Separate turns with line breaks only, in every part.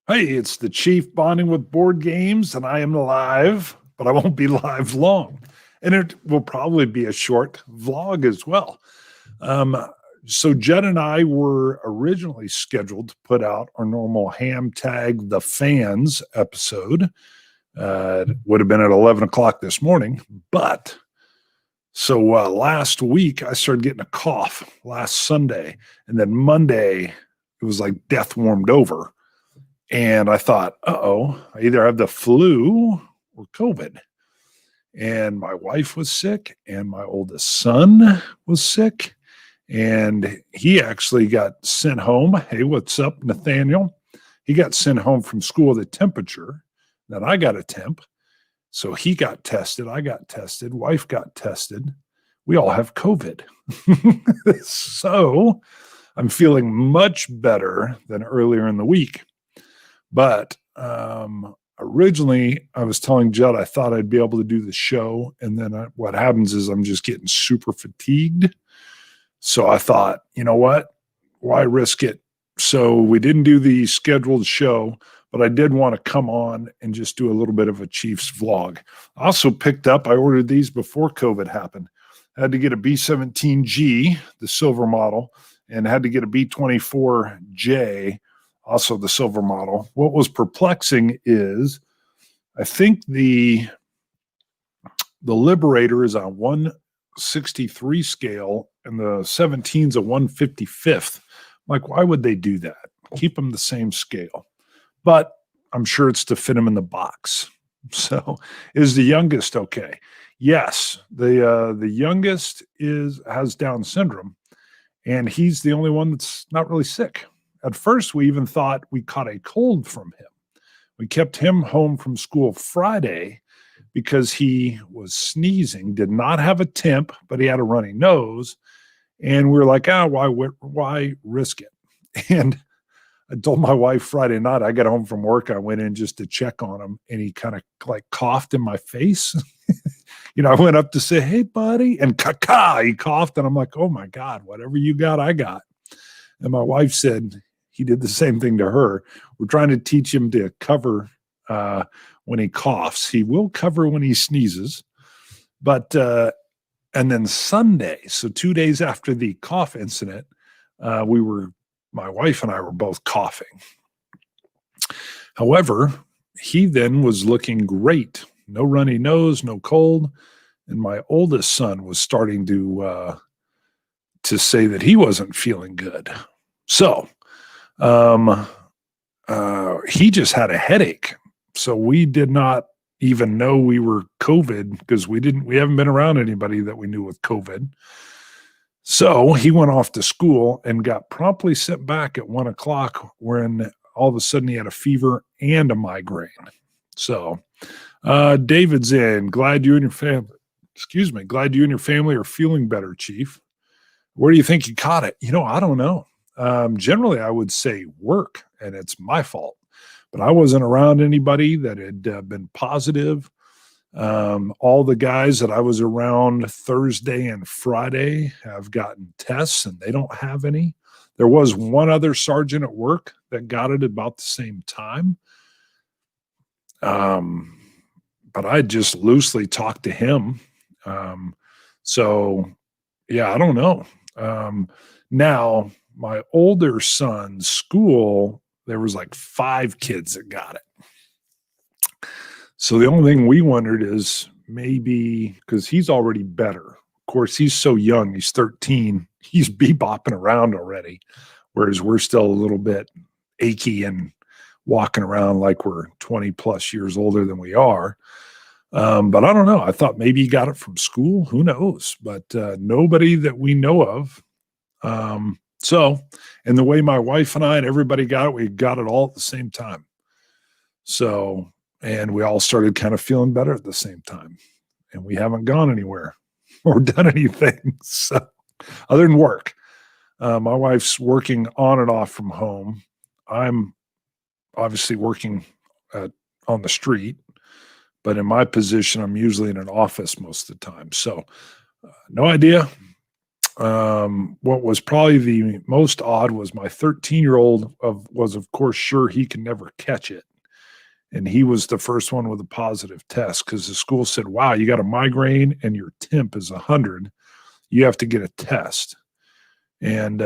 Hey, it's the Chief bonding with board games, and I am live, but I won't be live long. And it will probably be a short vlog as well. Um, so, Jed and I were originally scheduled to put out our normal ham tag the fans episode. It would have been at 11 o'clock this morning. But last week, I started getting a cough last Sunday. And then Monday, it was like death warmed over. And I thought, I either have the flu or COVID. And my wife was sick, and my oldest son was sick. And he actually got sent home. Hey, what's up, Nathaniel? He got sent home from school with a temperature. Then I got a temp. So he got tested. I got tested. Wife got tested. We all have COVID. So I'm feeling much better than earlier in the week. But originally, I was telling Judd I thought I'd be able to do the show. And then what happens is I'm just getting super fatigued. So I thought, you know what? Why risk it? So we didn't do the scheduled show, but I did want to come on and just do a little bit of a Chiefs vlog. I also I ordered these before COVID happened. I had to get a B-17G, the silver model, and had to get a B-24J, also the silver model. What was perplexing is I think the Liberator is on 163 scale and the 17's a 155th. I'm like, why would they do that? Keep them the same scale. But I'm sure it's to fit them in the box. So is the youngest okay? Yes, the youngest has Down syndrome, and he's the only one that's not really sick. At first, we even thought we caught a cold from him. We kept him home from school Friday because he was sneezing, did not have a temp, but he had a runny nose. And we were like, why risk it? And I told my wife Friday night, I got home from work, I went in just to check on him, and he kind of like coughed in my face. I went up to say, hey, buddy, and he coughed, and I'm like, oh my God, whatever you got, I got. And my wife said, he did the same thing to her. We're trying to teach him to cover when he coughs. He will cover when he sneezes. But, and then Sunday, so 2 days after the cough incident, my wife and I were both coughing. However, he then was looking great. No runny nose, no cold. And my oldest son was starting to say that he wasn't feeling good. So, he just had a headache. So we did not even know we were COVID because we haven't been around anybody that we knew with COVID. So he went off to school and got promptly sent back at 1 o'clock when all of a sudden he had a fever and a migraine. So, David's in. Glad you and your family are feeling better, Chief. Where do you think you caught it? I don't know. Generally, I would say work, and it's my fault. But I wasn't around anybody that had been positive. All the guys that I was around Thursday and Friday have gotten tests, and they don't have any. There was one other sergeant at work that got it about the same time. But I just loosely talked to him. So, yeah, I don't know. Now, my older son's school, there was like 5 kids that got it. So the only thing we wondered is maybe because he's already better. Of course, he's so young. He's 13. He's bebopping around already, whereas we're still a little bit achy and walking around like we're 20 plus years older than we are. But I don't know. I thought maybe he got it from school. Who knows? But nobody that we know of. And the way my wife and I and everybody got it, we got it all at the same time. So, and we all started kind of feeling better at the same time. And we haven't gone anywhere or done anything. So, other than work, my wife's working on and off from home. I'm obviously working on the street, but in my position, I'm usually in an office most of the time. So, no idea. What was probably the most odd was my 13-year-old was of course sure he can never catch it. And he was the first one with a positive test because the school said, wow, you got a migraine and your temp is 100. You have to get a test. And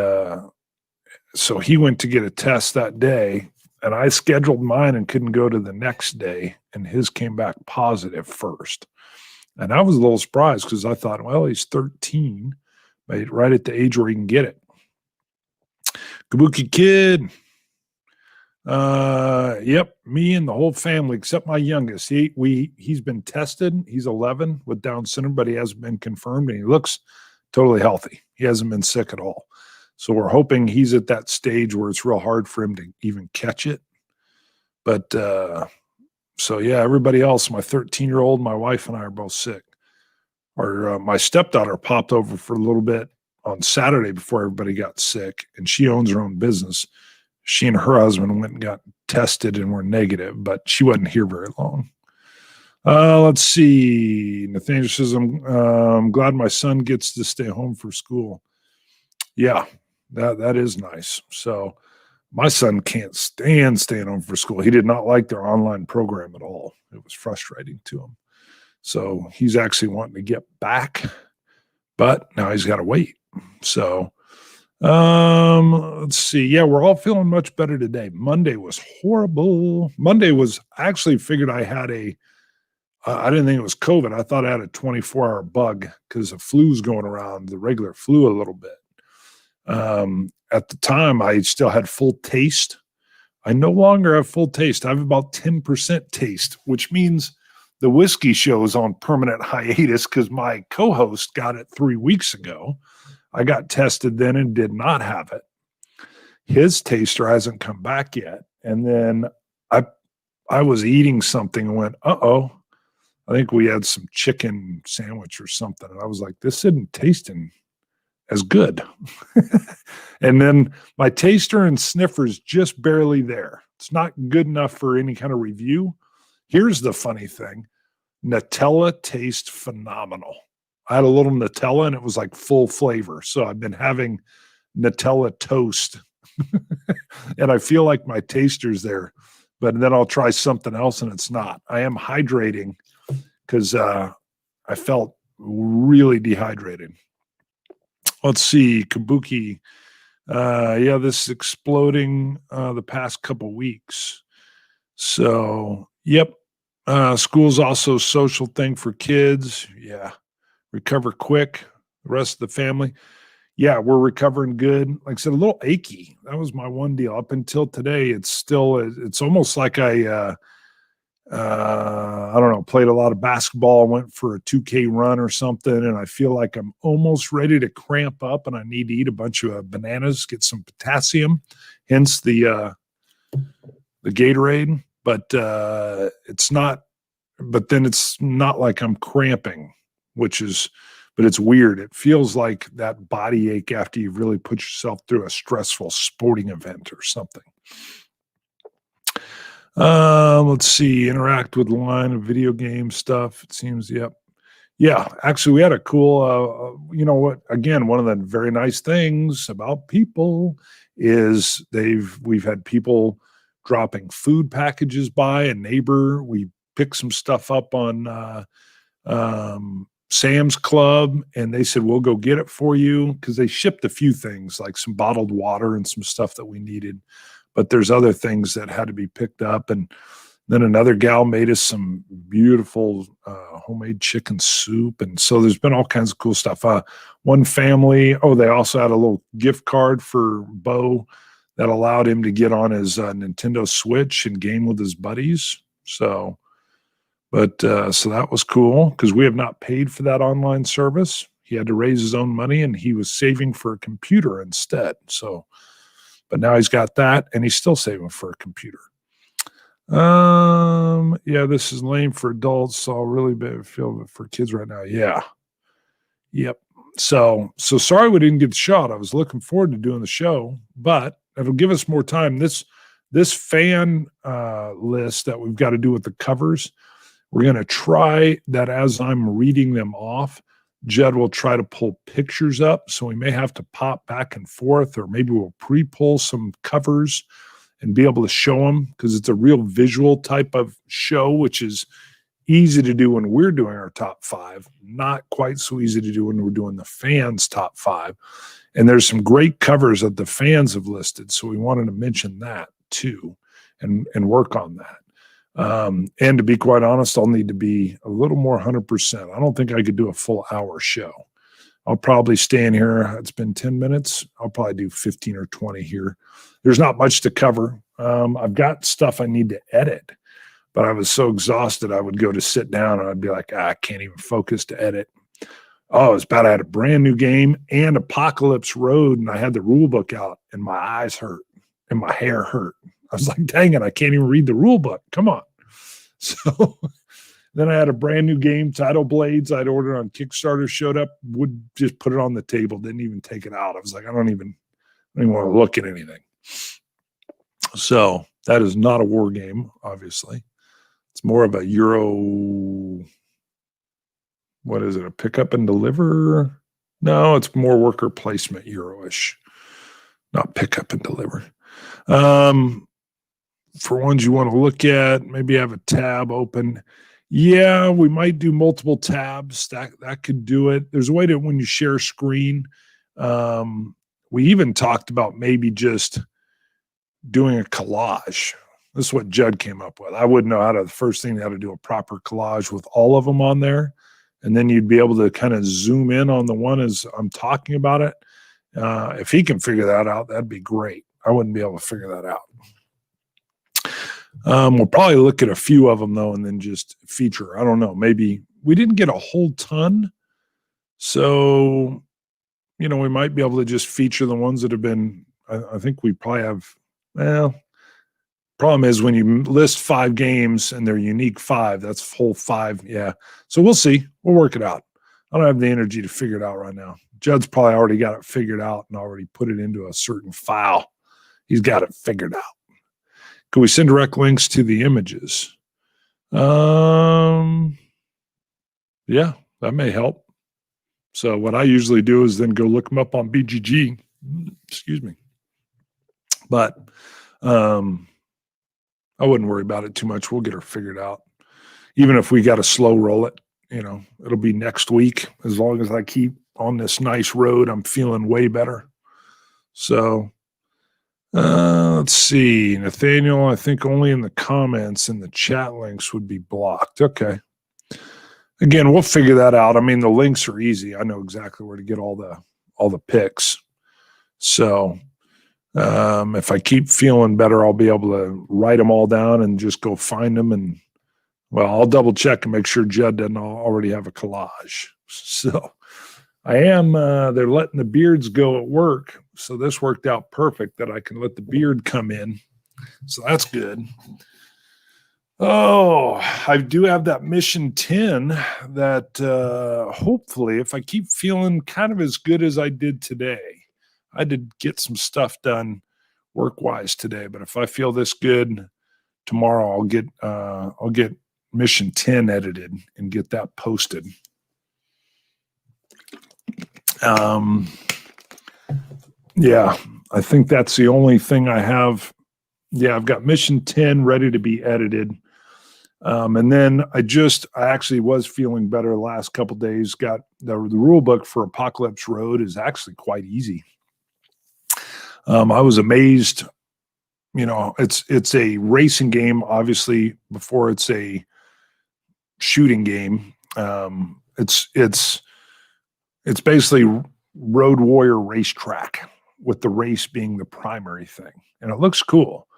so he went to get a test that day, and I scheduled mine and couldn't go to the next day, and his came back positive first. And I was a little surprised because I thought, well, he's 13, right at the age where he can get it. Kabuki Kid. Yep, me and the whole family except my youngest. He's been tested. He's 11 with Down syndrome, but he hasn't been confirmed, and he looks totally healthy. He hasn't been sick at all. So we're hoping he's at that stage where it's real hard for him to even catch it. But so yeah, everybody else, my 13-year-old, my wife and I are both sick. My stepdaughter popped over for a little bit on Saturday before everybody got sick, and she owns her own business. She and her husband went and got tested and were negative, but she wasn't here very long. Let's see. Nathaniel says, I'm glad my son gets to stay home for school. Yeah, that is nice. So my son can't stand staying home for school. He did not like their online program at all. It was frustrating to him. So he's actually wanting to get back, but now he's got to wait. So let's see. Yeah, we're all feeling much better today. Monday was horrible. Monday was actually figured I had I didn't think it was COVID. I thought I had a 24-hour bug because the flu's going around, the regular flu a little bit. At the time, I still had full taste. I no longer have full taste. I have about 10% taste, which means the whiskey show is on permanent hiatus because my co-host got it 3 weeks ago. I got tested then and did not have it. His taster hasn't come back yet. And then I was eating something and went, uh-oh, I think we had some chicken sandwich or something. And I was like, this isn't tasting as good. And then my taster and sniffer's just barely there. It's not good enough for any kind of review. Here's the funny thing. Nutella tastes phenomenal. I had a little Nutella and it was like full flavor. So I've been having Nutella toast and I feel like my taster's there, but then I'll try something else and it's not. I am hydrating because I felt really dehydrated. Let's see, Kabuki. Yeah, this is exploding the past couple weeks. So, yep. School's also a social thing for kids. Yeah. Recover quick. The rest of the family. Yeah, we're recovering good. Like I said, a little achy. That was my one deal. Up until today, it's almost like I don't know, played a lot of basketball, went for a 2K run or something, and I feel like I'm almost ready to cramp up and I need to eat a bunch of bananas, get some potassium, hence the Gatorade. But it's not, but then it's not like I'm cramping, but it's weird. It feels like that body ache after you've really put yourself through a stressful sporting event or something. Let's see, interact with line of video game stuff. It seems, yep. Yeah, actually we had a cool, you know what, again, one of the very nice things about people is we've had people dropping food packages by a neighbor. We picked some stuff up on Sam's Club and they said, we'll go get it for you because they shipped a few things like some bottled water and some stuff that we needed. But there's other things that had to be picked up. And then another gal made us some beautiful homemade chicken soup. And so there's been all kinds of cool stuff. One family, they also had a little gift card for Bo that allowed him to get on his Nintendo Switch and game with his buddies. So that was cool because we have not paid for that online service. He had to raise his own money and he was saving for a computer instead. So, but now he's got that and he's still saving for a computer. Yeah, this is lame for adults. So I'll really feel it for kids right now. Yeah. Yep. So sorry we didn't get the shot. I was looking forward to doing the show, but it'll give us more time. This fan list that we've got to do with the covers, we're going to try that as I'm reading them off, Jed will try to pull pictures up, so we may have to pop back and forth, or maybe we'll pre-pull some covers and be able to show them, because it's a real visual type of show, which is easy to do when we're doing our top 5, not quite so easy to do when we're doing the fans' top 5. And there's some great covers that the fans have listed, so we wanted to mention that too, and work on that. And to be quite honest, I'll need to be a little more 100%. I don't think I could do a full hour show. I'll probably stand here. It's been 10 minutes. I'll probably do 15 or 20 here. There's not much to cover. I've got stuff I need to edit, but I was so exhausted I would go to sit down and I'd be like, I can't even focus to edit. Oh, it's bad. I had a brand new game and Apocalypse Road, and I had the rule book out, and my eyes hurt and my hair hurt. I was like, dang it, I can't even read the rule book. Come on. So then I had a brand new game, Tidal Blades, I'd ordered on Kickstarter, showed up, would just put it on the table, didn't even take it out. I was like, I don't even want to look at anything. So that is not a war game, obviously. It's more of a Euro, what is it, a pick up and deliver? No, it's more worker placement Euro-ish, not pick up and deliver. For ones you want to look at, maybe have a tab open. Yeah, we might do multiple tabs. That could do it. There's a way to, when you share screen, we even talked about maybe just doing a collage. This is what Judd came up with. I wouldn't know the first thing, how to do a proper collage with all of them on there. And then you'd be able to kind of zoom in on the one as I'm talking about it. If he can figure that out, that'd be great. I wouldn't be able to figure that out. We'll probably look at a few of them, though, and then just feature. I don't know. Maybe we didn't get a whole ton. So, we might be able to just feature the ones that have been, I think we probably have, well, problem is when you list 5 games and they're unique 5, that's whole 5. Yeah. So we'll see. We'll work it out. I don't have the energy to figure it out right now. Judd's probably already got it figured out and already put it into a certain file. He's got it figured out. Can we send direct links to the images? Yeah, that may help. So what I usually do is then go look them up on BGG. Excuse me. But I wouldn't worry about it too much. We'll get her figured out. Even if we got to slow roll it, it'll be next week. As long as I keep on this nice road, I'm feeling way better. So let's see. Nathaniel, I think only in the comments and the chat links would be blocked. Okay. Again, we'll figure that out. I mean, the links are easy. I know exactly where to get all the picks. So if I keep feeling better, I'll be able to write them all down and just go find them. And, well, I'll double check and make sure Judd doesn't already have a collage. So I am, they're letting the beards go at work. So this worked out perfect that I can let the beard come in. So that's good. Oh, I do have that mission 10 that hopefully, if I keep feeling kind of as good as I did today, I did get some stuff done work-wise today. But if I feel this good tomorrow, I'll get mission 10 edited and get that posted. Yeah, I think that's the only thing I have. Yeah, I've got mission 10 ready to be edited. And then I actually was feeling better the last couple of days. Got the rule book for Apocalypse Road is actually quite easy. I was amazed. It's a racing game, obviously, before it's a shooting game. It's basically Road Warrior racetrack, with the race being the primary thing. And it looks cool.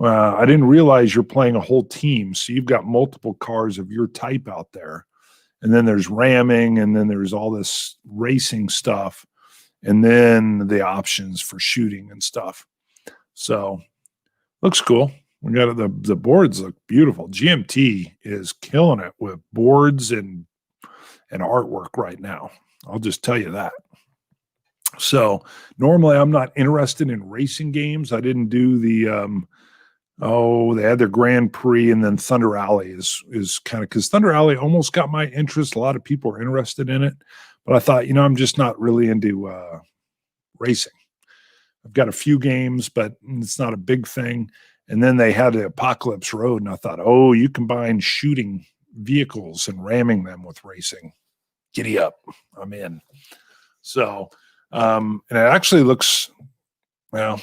I didn't realize you're playing a whole team. So you've got multiple cars of your type out there. And then there's ramming, and then there's all this racing stuff. And then the options for shooting and stuff. So looks cool. We got the boards look beautiful. GMT is killing it with boards and artwork right now. I'll just tell you that. So normally I'm not interested in racing games. I didn't do the Oh, they had their Grand Prix, and then Thunder Alley is kind of because Thunder Alley almost got my interest. A lot of people are interested in it, but I thought, I'm just not really into racing. I've got a few games, but it's not a big thing. And then they had the Apocalypse Road, and I thought, oh, you combine shooting vehicles and ramming them with racing. Giddy up, I'm in. So, and it actually looks, well,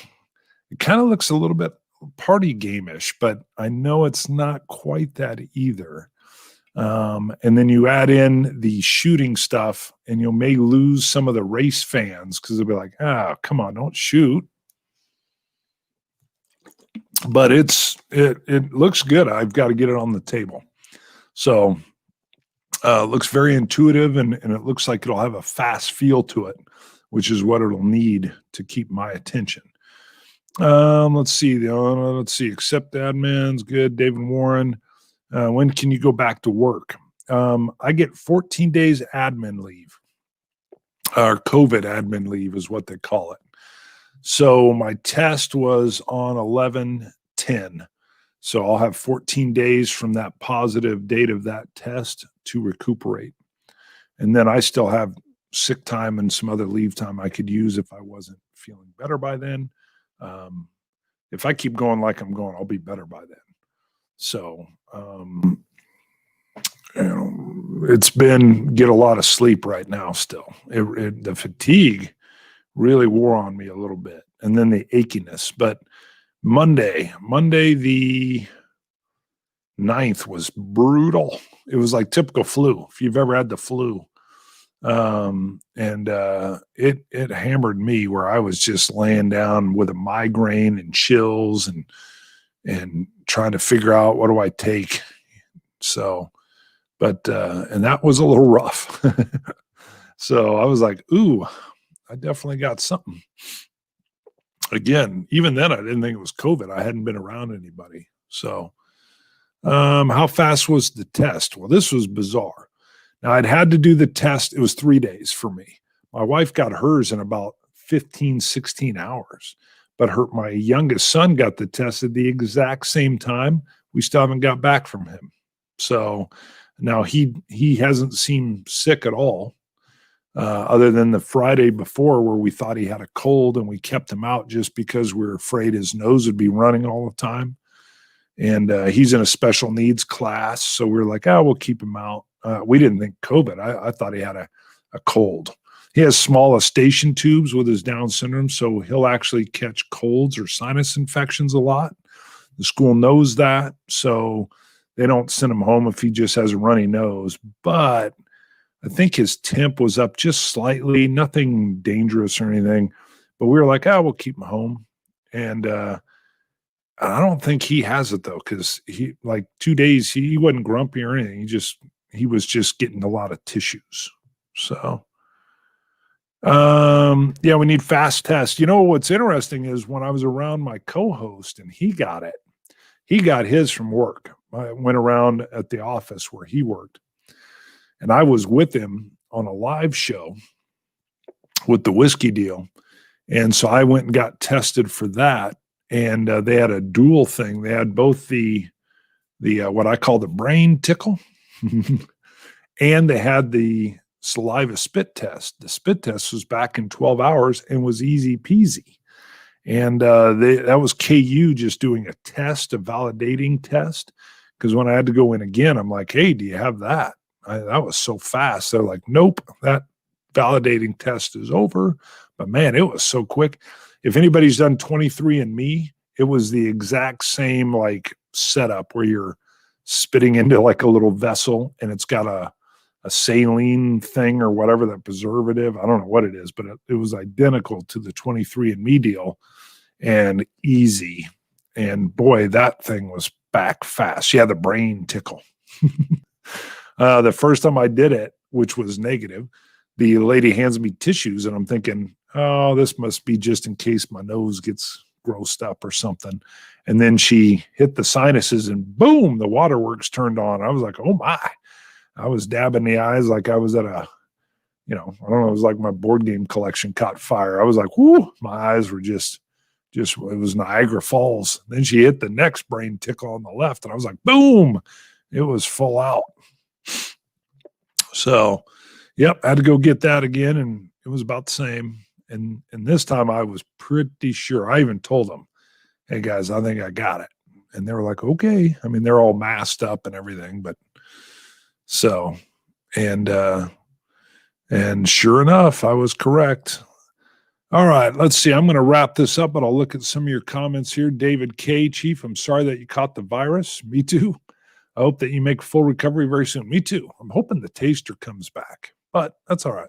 it kind of looks a little bit party game-ish, but I know it's not quite that either. And then you add in the shooting stuff, and you may lose some of the race fans because they'll be like, come on, don't shoot. But it looks good. I've got to get it on the table. So it looks very intuitive, and it looks like it'll have a fast feel to it, which is what it'll need to keep my attention. Let's see. Accept admins. Good. David Warren. When can you go back to work? I get 14 days admin leave, or COVID admin leave is what they call it. So my test was on 11/10. So I'll have 14 days from that positive date of that test to recuperate. And then I still have sick time and some other leave time I could use if I wasn't feeling better by then. If I keep going like I'm going, I'll be better by then. So, it's been get a lot of sleep right now still. The fatigue really wore on me a little bit, and then the achiness. But Monday the 9th was brutal. It was like typical flu. If you've ever had the flu, it hammered me where I was just laying down with a migraine and chills and trying to figure out what do I take. So, but and that was a little rough. So I was like, ooh, I definitely got something. Again, even then I didn't think it was COVID. I hadn't been around anybody. So how fast was the test? Well, this was bizarre. Now, I'd had to do the test. It was 3 days for me. My wife got hers in about 15, 16 hours. But my youngest son got the test at the exact same time. We still haven't got back from him. So now he hasn't seemed sick at all, other than the Friday before where we thought he had a cold and we kept him out just because we were afraid his nose would be running all the time. And he's in a special needs class. So we were like, we'll keep him out. We didn't think COVID. I thought he had a cold. He has small eustachian tubes with his Down syndrome, so he'll actually catch colds or sinus infections a lot. The school knows that, so they don't send him home if he just has a runny nose. But I think his temp was up just slightly, nothing dangerous or anything. But we were like, we'll keep him home. And I don't think he has it, though, because he, like 2 days, he wasn't grumpy or anything. He was just getting a lot of tissues. So, we need fast tests. What's interesting is when I was around my co-host and he got his from work. I went around at the office where he worked, and I was with him on a live show with the whiskey deal. And so I went and got tested for that. And they had a dual thing. They had both the what I call the brain tickle, and they had the saliva spit test. The spit test was back in 12 hours and was easy peasy. And that was KU just doing a validating test. Because when I had to go in again, I'm like, hey, do you have that? That was so fast. They're like, nope, that validating test is over. But man, it was so quick. If anybody's done 23andMe, it was the exact same like setup where you're spitting into like a little vessel and it's got a saline thing or whatever, that preservative. I don't know what it is, but it was identical to the 23andMe deal and easy. And boy, that thing was back fast. Yeah, the brain tickle. The first time I did it, which was negative, the lady hands me tissues and I'm thinking, oh, this must be just in case my nose gets grossed up or something. And then she hit the sinuses and boom, the waterworks turned on. I was like, oh my. I was dabbing the eyes like I was at I don't know, it was like my board game collection caught fire. I was like, whoo, my eyes were just It was Niagara Falls. Then she hit the next brain tickle on the left, and I was like, boom, it was full out. So, yep, I had to go get that again, and it was about the same. And this time I was pretty sure. I even told them, hey guys, I think I got it. And they were like, okay. I mean, they're all masked up and everything, but so, and sure enough, I was correct. All right, let's see. I'm going to wrap this up, but I'll look at some of your comments here. David K. Chief, I'm sorry that you caught the virus. Me too. I hope that you make full recovery very soon. Me too. I'm hoping the taster comes back, but that's all right.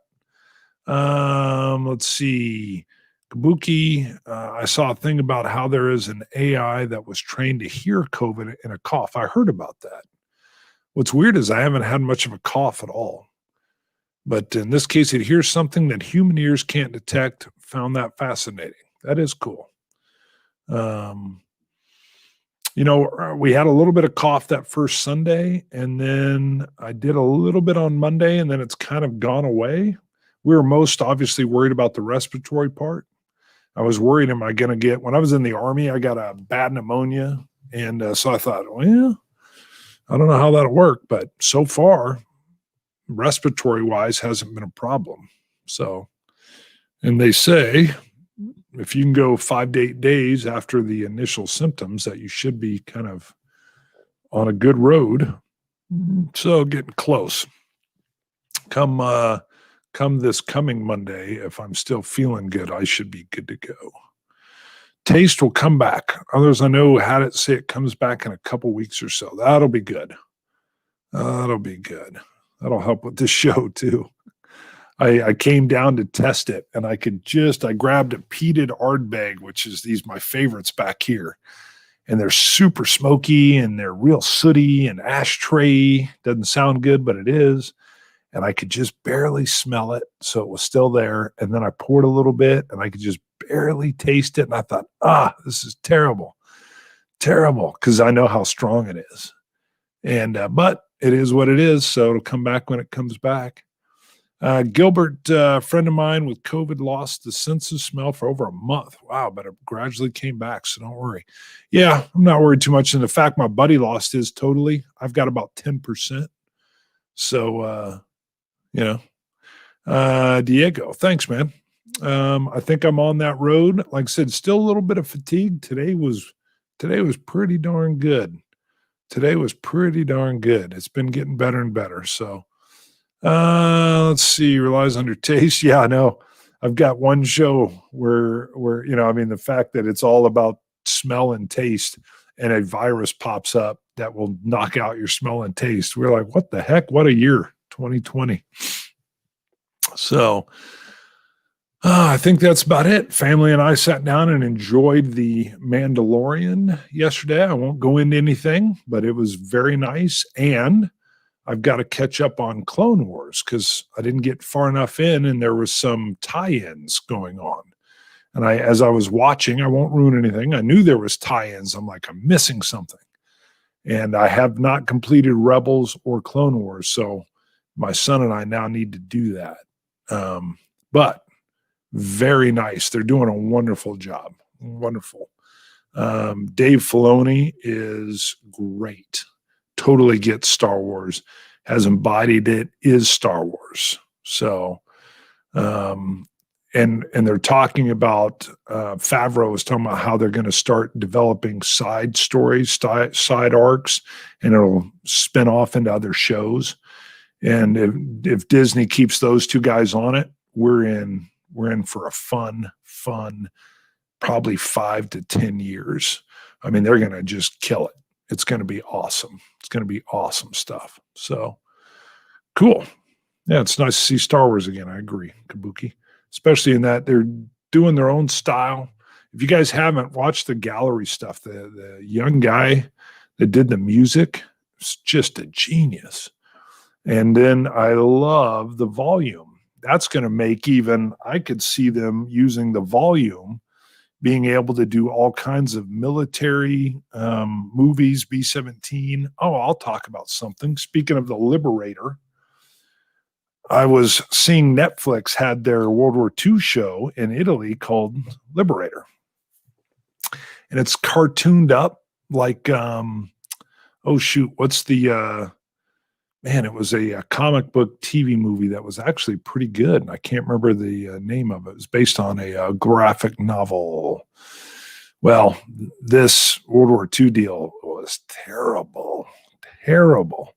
Let's see. Kabuki, I saw a thing about how there is an AI that was trained to hear COVID in a cough. I heard about that. What's weird is I haven't had much of a cough at all. But in this case, it hears something that human ears can't detect. Found that fascinating. That is cool. We had a little bit of cough that first Sunday, and then I did a little bit on Monday, and then it's kind of gone away. We were most obviously worried about the respiratory part. I was worried, am I going to get, when I was in the Army, I got a bad pneumonia. And so I thought, well, I don't know how that'll work, but so far, respiratory wise, hasn't been a problem. So, and they say if you can go 5 to 8 days after the initial symptoms, that you should be kind of on a good road. So getting close. Come this coming Monday, if I'm still feeling good, I should be good to go. Taste will come back. Others I know had it say it comes back in a couple weeks or so. That'll be good. That'll be good. That'll help with this show too. I came down to test it, and I grabbed a peated Ardbeg, which is my favorites back here. And they're super smoky, and they're real sooty and ashtray. Doesn't sound good, but it is. And I could just barely smell it. So it was still there. And then I poured a little bit, and I could just barely taste it. And I thought, this is terrible. Terrible, because I know how strong it is. And but it is what it is. So it'll come back when it comes back. Gilbert, a friend of mine with COVID, lost the sense of smell for over a month. Wow, but it gradually came back, so don't worry. Yeah, I'm not worried too much. And the fact my buddy lost his totally, I've got about 10%. So, Diego, thanks, man. I think I'm on that road. Like I said, still a little bit of fatigue. Today was pretty darn good. It's been getting better and better. So, let's see, relies on your taste. Yeah, I know. I've got one show where the fact that it's all about smell and taste, and a virus pops up that will knock out your smell and taste. We're like, what the heck? What a year, 2020. So I think that's about it. Family and I sat down and enjoyed the Mandalorian yesterday. I won't go into anything, but it was very nice. And I've got to catch up on Clone Wars because I didn't get far enough in, and there was some tie-ins going on. And as I was watching, I won't ruin anything. I knew there was tie-ins. I'm like, I'm missing something. And I have not completed Rebels or Clone Wars. So my son and I now need to do that. But very nice. They're doing a wonderful job. Wonderful. Dave Filoni is great. Totally gets Star Wars, has embodied it, is Star Wars. So, and they're talking about, Favreau was talking about how they're going to start developing side stories, side arcs, and it'll spin off into other shows. And if Disney keeps those two guys on it, we're in for a fun, probably 5 to 10 years. I mean, they're going to just kill it. It's going to be awesome. It's going to be awesome stuff. So cool. Yeah, it's nice to see Star Wars again. I agree, Kabuki, especially in that they're doing their own style. If you guys haven't watched the gallery stuff, the young guy that did the music is just a genius. And then I love the volume. That's going to make I could see them using the volume, being able to do all kinds of military movies, B-17. Oh, I'll talk about something. Speaking of the Liberator, I was seeing Netflix had their World War II show in Italy called Liberator. and it's cartooned up like, oh shoot, what's the man? It was a comic book TV movie that was actually pretty good. I can't remember the name of it. It was based on a graphic novel. Well, this World War II deal was terrible, terrible.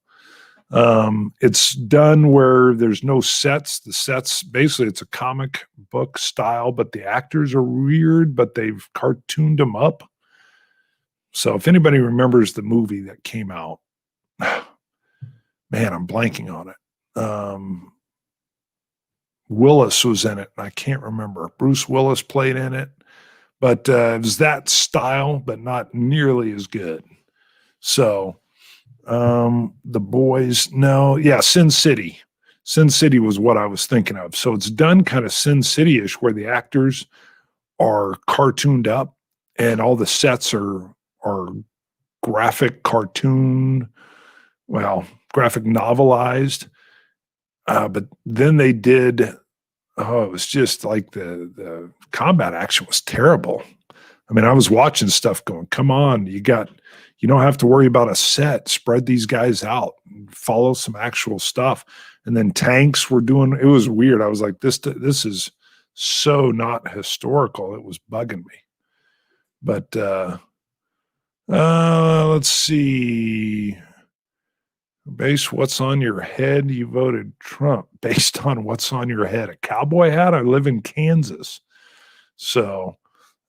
It's done where there's no sets. The sets, basically, it's a comic book style, but the actors are weird, but they've cartooned them up. So if anybody remembers the movie that came out, man, I'm blanking on it. Willis was in it, and I can't remember. Bruce Willis played in it, but it was that style, but not nearly as good. So the boys, no, yeah, Sin City. Sin City was what I was thinking of. So it's done kind of Sin City-ish, where the actors are cartooned up and all the sets are graphic cartoon, well, graphic novelized. But then they did, it was just like the combat action was terrible. I mean, I was watching stuff going, come on, you don't have to worry about a set. Spread these guys out, follow some actual stuff. And then tanks were doing, it was weird. I was like, this is so not historical. It was bugging me. But let's see. Based what's on your head, you voted Trump. Based on what's on your head, a cowboy hat? I live in Kansas. So,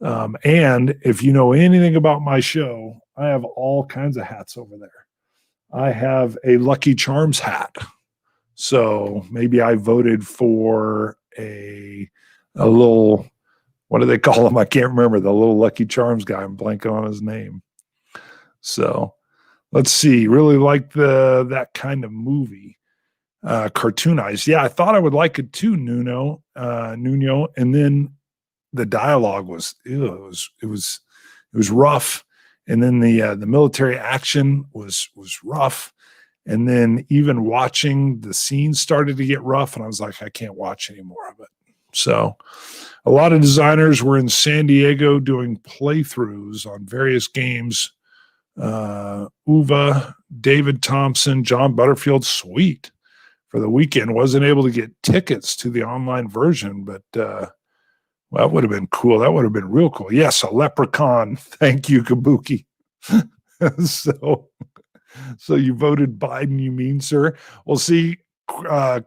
and if you know anything about my show, I have all kinds of hats over there. I have a Lucky Charms hat. So maybe I voted for a little, what do they call them? I can't remember, the little Lucky Charms guy. I'm blanking on his name. So let's see. Really like that kind of movie. Cartoonized. Yeah, I thought I would like it too, Nuno. And then the dialogue was, it was rough. And then the military action was rough. And then even watching the scenes started to get rough, and I was like, I can't watch any more of it. So a lot of designers were in San Diego doing playthroughs on various games. Uva, David Thompson, John Butterfield, sweet. For the weekend, wasn't able to get tickets to the online version, but well, that would have been cool. That would have been real cool. Yes, a leprechaun. Thank you, Kabuki. So you voted Biden, you mean, sir? Well, see,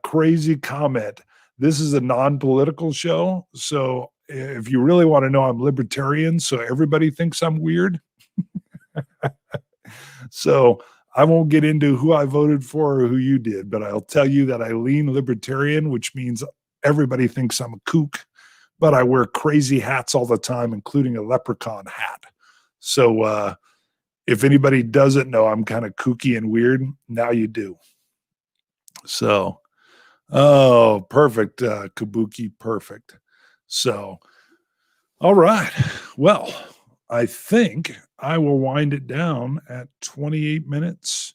crazy comment. This is a non-political show. So if you really want to know, I'm libertarian, so everybody thinks I'm weird. So I won't get into who I voted for or who you did, but I'll tell you that I lean libertarian, which means everybody thinks I'm a kook, but I wear crazy hats all the time, including a leprechaun hat. So if anybody doesn't know I'm kind of kooky and weird, now you do. So, oh, perfect, Kabuki, perfect. So, all right. Well, I think I will wind it down at 28 minutes.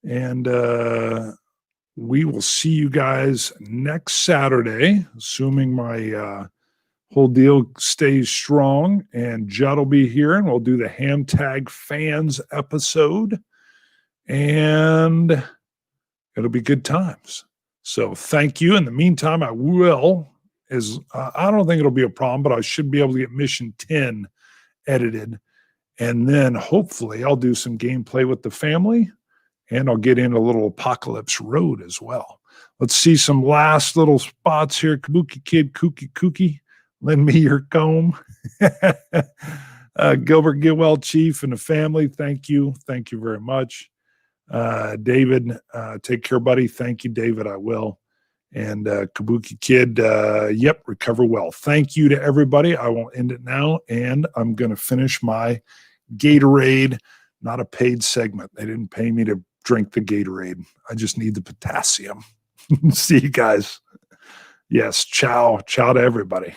And we will see you guys next Saturday, assuming my whole deal stays strong. And Judd will be here, and we'll do the Ham Tag Fans episode. And it'll be good times. So thank you. In the meantime, I don't think it'll be a problem, but I should be able to get Mission 10 edited. And then hopefully I'll do some gameplay with the family, and I'll get in a little Apocalypse Road as well. Let's see some last little spots here. Kabuki Kid, Kooky, lend me your comb. Gilbert Gilwell, Chief, and the family, thank you. Thank you very much. David, take care, buddy. Thank you, David. I will. And Kabuki Kid, yep, recover well. Thank you to everybody. I will end it now, and I'm going to finish my Gatorade, not a paid segment. They didn't pay me to drink the Gatorade. I just need the potassium. See you guys. Yes, ciao to everybody.